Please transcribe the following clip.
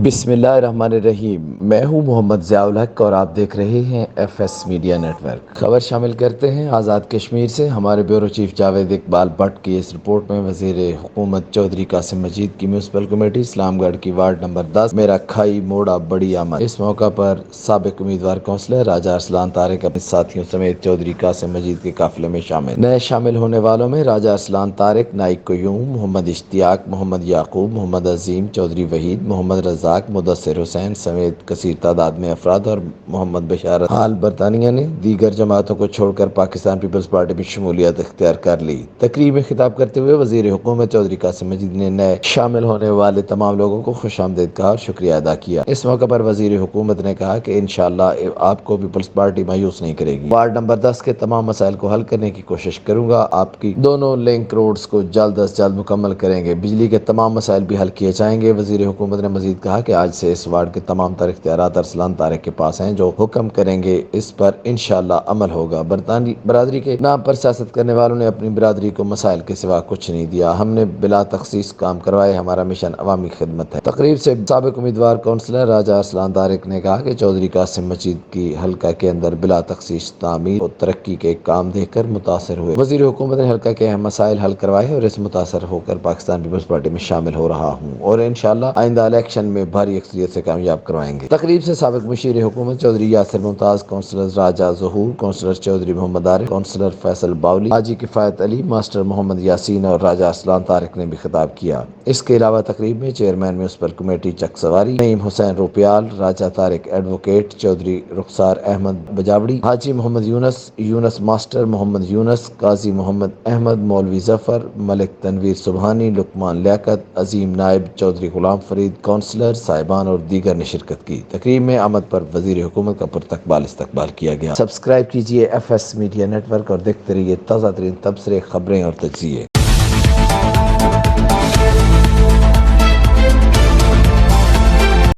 بسم اللہ الرحمن الرحیم۔ میں ہوں محمد ضیاء الحق اور آپ دیکھ رہے ہیں F S media network. خبر شامل کرتے ہیں آزاد کشمیر سے۔ ہمارے بیورو چیف جاوید اقبال بٹ کی اس رپورٹ میں وزیر حکومت چودھری قاسم مجید کی میونسپل کمیٹی اسلام گڑھ کی وارڈ نمبر 10 میرا کھائی موڑا بڑی آمد۔ اس موقع پر سابق امیدوار کونسلر راجہ ارسلان طارق اپنے ساتھیوں سمیت چودھری قاسم مجید کے قافلے میں شامل۔ نئے شامل ہونے والوں میں راجہ ارسلان طارق، نائک قیوم، محمد اشتیاق، محمد یعقوب، محمد عظیم، چودھری وحید، محمد رزاق، مدثر حسین سمیت کثیر تعداد میں افراد اور محمد بشارت حال برطانیہ نے دیگر جماعتوں کو چھوڑ کر پاکستان پیپلز پارٹی میں شمولیت اختیار کر لی۔ تقریب میں خطاب کرتے ہوئے وزیر حکومت چودھری قاسم مجید نے نئے شامل ہونے والے تمام لوگوں کو خوش آمدید کہا اور شکریہ ادا کیا۔ اس موقع پر وزیر حکومت نے کہا کہ انشاءاللہ آپ کو پیپلز پارٹی مایوس نہیں کرے گی۔ وارڈ نمبر 10 کے تمام مسائل کو حل کرنے کی کوشش کروں گا۔ آپ کی دونوں لنک روڈز کو جلد از جلد مکمل کریں گے۔ بجلی کے تمام مسائل بھی حل کیے جائیں گے۔ وزیر حکومت نے مزید کہا کہ آج سے اس وارڈ کے تمام تر اختیارات ارسلان طارق کے پاس ہیں۔ جو حکم کریں گے اس پر انشاءاللہ عمل ہوگا۔ برادری کے نام پر سیاست کرنے والوں نے اپنی برادری کو مسائل کے سوا کچھ نہیں دیا۔ ہم نے بلا تخصیص کام کروائے۔ ہمارا مشن عوامی خدمت ہے۔ تقریب سے سابق امیدوار کونسلر راجہ ارسلان طارق نے کہا کہ چودھری قاسم مجید کی حلقہ کے اندر بلا تخصیص تعمیر و ترقی کے کام دیکھ کر متاثر ہوئے۔ وزیر حکومت نے حلقہ کے اہم مسائل حل کروائے اور اس متاثر ہو کر پاکستان پیپلز پارٹی میں شامل ہو رہا ہوں اور انشاءاللہ آئندہ الیکشن میں بھاری اکثریت سے کامیاب کروائیں گے۔ تقریب سے سابق مشیر حکومت چودھری یاسر ممتاز، کونسلر راجہ ظہور، کونسلر چودھری محمد عارف، کونسلر فیصل باولی، حاجی کفایت علی، ماسٹر محمد یاسین اور راجہ ارسلان طارق نے بھی خطاب کیا۔ اس کے علاوہ تقریب میں چیئرمین میونسپل کمیٹی چک سواری نعیم حسین روپیال، راجہ طارق ایڈوکیٹ، چودھری رخسار احمد بجاوڑی، حاجی محمد یونس ماسٹر محمد یونس، قاضی محمد احمد، مولوی ظفر، ملک تنویر سبحانی، لقمان لیاقت، عظیم نائب چودھری غلام فرید، کونسلر صاحبان اور دیگر نے شرکت کی۔ تقریب میں آمد پر وزیر حکومت کا پرتقبال استقبال کیا گیا۔ سبسکرائب کیجیے F S media network اور دیکھتے رہیے تازہ ترین تبصرے، خبریں اور تجزیے۔